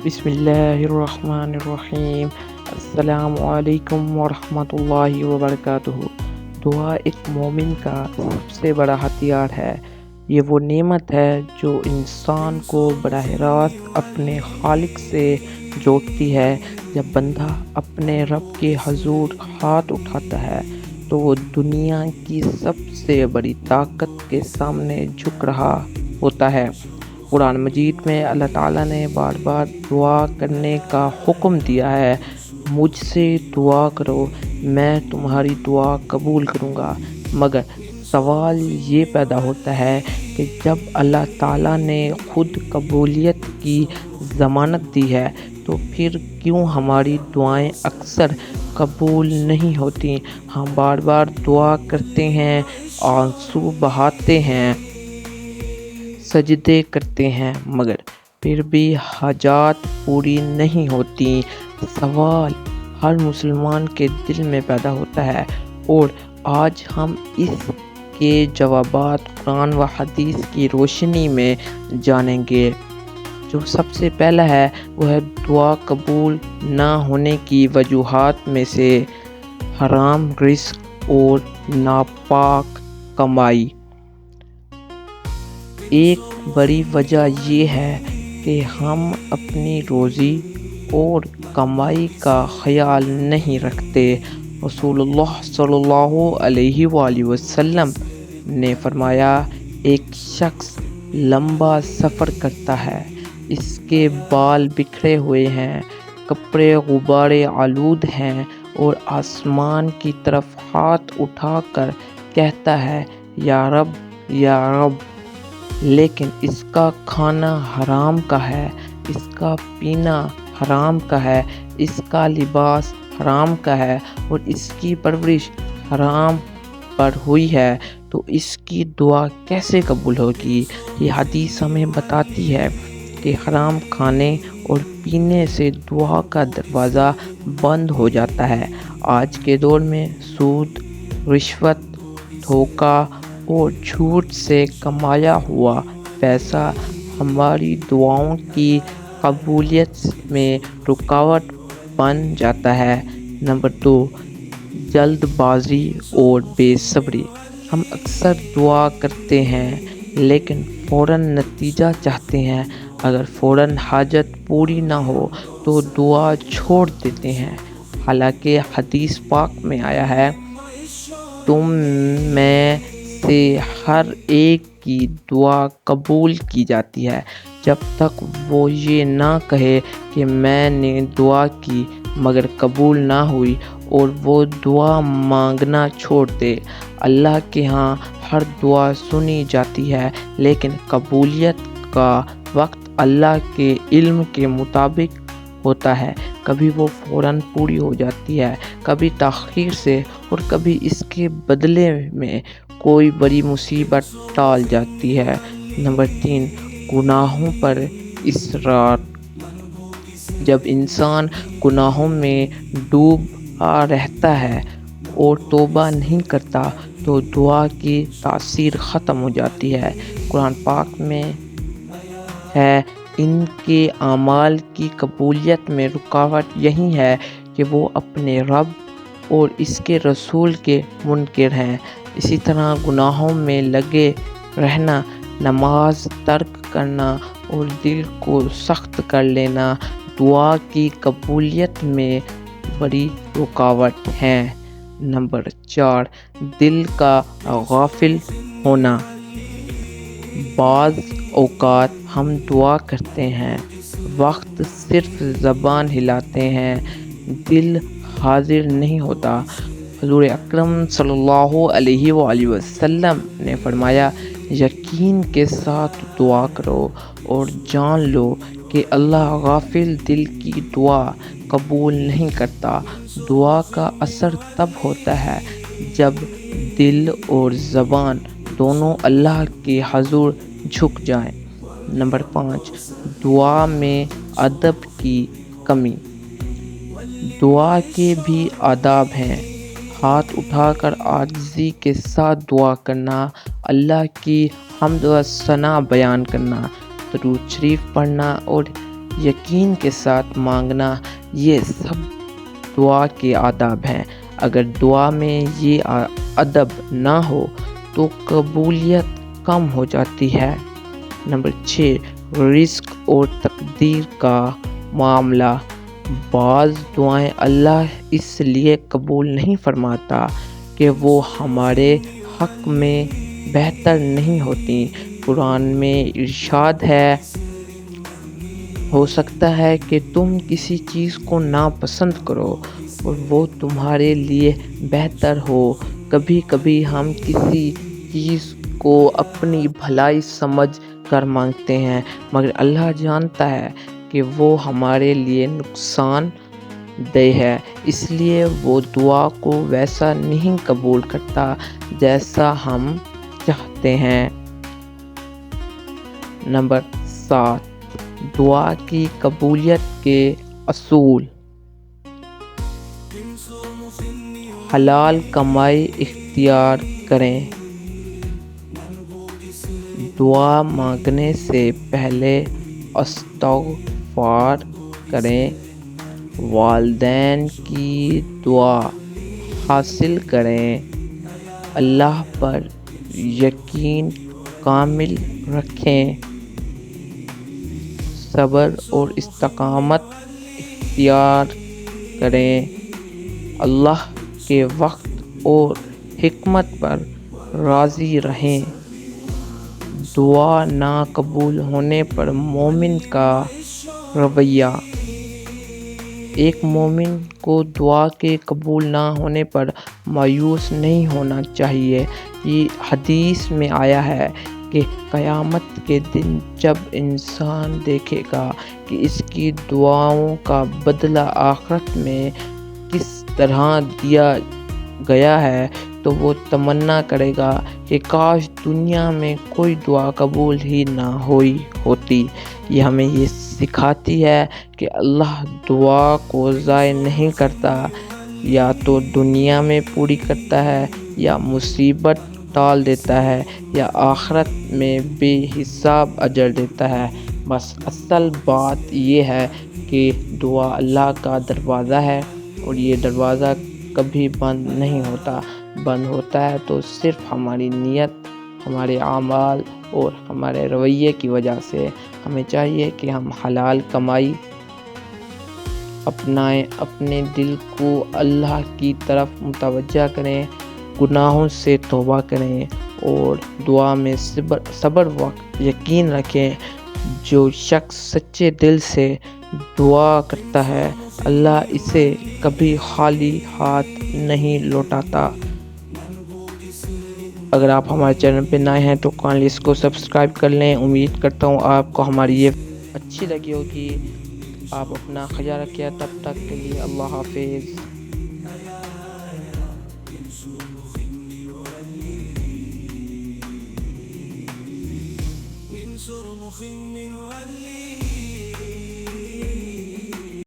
بسم اللہ الرحمن الرحیم۔ السلام علیکم ورحمۃ اللہ وبرکاتہ۔ دعا ایک مومن کا سب سے بڑا ہتھیار ہے۔ یہ وہ نعمت ہے جو انسان کو براہ راست اپنے خالق سے جوڑتی ہے۔ جب بندہ اپنے رب کے حضور ہاتھ اٹھاتا ہے تو وہ دنیا کی سب سے بڑی طاقت کے سامنے جھک رہا ہوتا ہے۔ قرآن مجید میں اللہ تعالیٰ نے بار بار دعا کرنے کا حکم دیا ہے۔ مجھ سے دعا کرو، میں تمہاری دعا قبول کروں گا۔ مگر سوال یہ پیدا ہوتا ہے کہ جب اللہ تعالیٰ نے خود قبولیت کی ضمانت دی ہے تو پھر کیوں ہماری دعائیں اکثر قبول نہیں ہوتی؟ ہم بار بار دعا کرتے ہیں، آنسو بہاتے ہیں، سجدے کرتے ہیں، مگر پھر بھی حاجات پوری نہیں ہوتی۔ سوال ہر مسلمان کے دل میں پیدا ہوتا ہے اور آج ہم اس کے جوابات قرآن و حدیث کی روشنی میں جانیں گے۔ جو سب سے پہلا ہے وہ ہے دعا قبول نہ ہونے کی وجوہات میں سے حرام رزق اور ناپاک کمائی۔ ایک بڑی وجہ یہ ہے کہ ہم اپنی روزی اور کمائی کا خیال نہیں رکھتے۔ رسول اللہ صلی اللہ علیہ وآلہ وسلم نے فرمایا، ایک شخص لمبا سفر کرتا ہے، اس کے بال بکھرے ہوئے ہیں، کپڑے غبارے آلود ہیں اور آسمان کی طرف ہاتھ اٹھا کر کہتا ہے، یا رب یا رب، لیکن اس کا کھانا حرام کا ہے، اس کا پینا حرام کا ہے، اس کا لباس حرام کا ہے اور اس کی پرورش حرام پر ہوئی ہے، تو اس کی دعا کیسے قبول ہوگی؟ یہ حدیث ہمیں بتاتی ہے کہ حرام کھانے اور پینے سے دعا کا دروازہ بند ہو جاتا ہے۔ آج کے دور میں سود، رشوت، دھوکہ اور جھوٹ سے کمایا ہوا پیسہ ہماری دعاؤں کی قبولیت میں رکاوٹ بن جاتا ہے۔ نمبر 2، جلد بازی اور بے صبری۔ ہم اکثر دعا کرتے ہیں لیکن فوراً نتیجہ چاہتے ہیں۔ اگر فوراً حاجت پوری نہ ہو تو دعا چھوڑ دیتے ہیں، حالانکہ حدیث پاک میں آیا ہے، تم میں سے ہر ایک کی دعا قبول کی جاتی ہے جب تک وہ یہ نہ کہے کہ میں نے دعا کی مگر قبول نہ ہوئی، اور وہ دعا مانگنا چھوڑ دے۔ اللہ کے ہاں ہر دعا سنی جاتی ہے لیکن قبولیت کا وقت اللہ کے علم کے مطابق ہوتا ہے۔ کبھی وہ فوراً پوری ہو جاتی ہے، کبھی تاخیر سے، اور کبھی اس کے بدلے میں کوئی بڑی مصیبت ٹال جاتی ہے۔ نمبر 3، گناہوں پر اصرار۔ جب انسان گناہوں میں ڈوبا رہتا ہے اور توبہ نہیں کرتا تو دعا کی تاثیر ختم ہو جاتی ہے۔ قرآن پاک میں ہے، ان کے اعمال کی قبولیت میں رکاوٹ یہی ہے کہ وہ اپنے رب اور اس کے رسول کے منکر ہیں۔ اسی طرح گناہوں میں لگے رہنا، نماز ترک کرنا اور دل کو سخت کر لینا دعا کی قبولیت میں بڑی رکاوٹ ہیں۔ نمبر 4، دل کا غافل ہونا۔ بعض اوقات ہم دعا کرتے ہیں، وقت صرف زبان ہلاتے ہیں، دل حاضر نہیں ہوتا۔ حضور اکرم صلی اللہ علیہ وآلہ وسلم نے فرمایا، یقین کے ساتھ دعا کرو اور جان لو کہ اللہ غافل دل کی دعا قبول نہیں کرتا۔ دعا کا اثر تب ہوتا ہے جب دل اور زبان دونوں اللہ کے حضور جھک جائیں۔ نمبر 5، دعا میں ادب کی کمی۔ دعا کے بھی آداب ہیں۔ ہاتھ اٹھا کر عاجزی کے ساتھ دعا کرنا، اللہ کی حمد و ثنا بیان کرنا، درود شریف پڑھنا اور یقین کے ساتھ مانگنا، یہ سب دعا کے آداب ہیں۔ اگر دعا میں یہ ادب نہ ہو تو قبولیت کم ہو جاتی ہے۔ نمبر 6، رزق اور تقدیر کا معاملہ۔ بعض دعائیں اللہ اس لیے قبول نہیں فرماتا کہ وہ ہمارے حق میں بہتر نہیں ہوتی۔ قرآن میں ارشاد ہے، ہو سکتا ہے کہ تم کسی چیز کو ناپسند کرو اور وہ تمہارے لیے بہتر ہو۔ کبھی کبھی ہم کسی چیز کو اپنی بھلائی سمجھ کر مانگتے ہیں، مگر اللہ جانتا ہے کہ وہ ہمارے لیے نقصان دہ ہے، اس لیے وہ دعا کو ویسا نہیں قبول کرتا جیسا ہم چاہتے ہیں۔ نمبر 7، دعا کی قبولیت کے اصول۔ حلال کمائی اختیار کریں۔ دعا مانگنے سے پہلے استغفار کریں۔ والدین کی دعا حاصل کریں۔ اللہ پر یقین کامل رکھیں۔ صبر اور استقامت اختیار کریں۔ اللہ کے وقت اور حکمت پر راضی رہیں۔ دعا نہ قبول ہونے پر مومن کا رویہ۔ ایک مومن کو دعا کے قبول نہ ہونے پر مایوس نہیں ہونا چاہیے۔ یہ حدیث میں آیا ہے کہ قیامت کے دن جب انسان دیکھے گا کہ اس کی دعاؤں کا بدلہ آخرت میں کس طرح دیا گیا ہے تو وہ تمنا کرے گا کہ کاش دنیا میں کوئی دعا قبول ہی نہ ہوئی ہوتی۔ یہ ہمیں یہ سکھاتی ہے کہ اللہ دعا کو ضائع نہیں کرتا، یا تو دنیا میں پوری کرتا ہے یا مصیبت ٹال دیتا ہے یا آخرت میں بے حساب اجر دیتا ہے۔ بس اصل بات یہ ہے کہ دعا اللہ کا دروازہ ہے اور یہ دروازہ کبھی بند نہیں ہوتا۔ بند ہوتا ہے تو صرف ہماری نیت، ہمارے اعمال اور ہمارے رویے کی وجہ سے۔ ہمیں چاہیے کہ ہم حلال کمائی اپنائیں، اپنے دل کو اللہ کی طرف متوجہ کریں، گناہوں سے توبہ کریں اور دعا میں صبر وقت یقین رکھیں۔ جو شخص سچے دل سے دعا کرتا ہے اللہ اسے کبھی خالی ہاتھ نہیں لوٹاتا۔ اگر آپ ہمارے چینل پہ نئے ہیں تو کائنڈلی اس کو سبسکرائب کر لیں۔ امید کرتا ہوں آپ کو ہماری یہ اچھی لگی ہوگی۔ آپ اپنا خیال رکھیے، تب تک کے لیے اللہ حافظ۔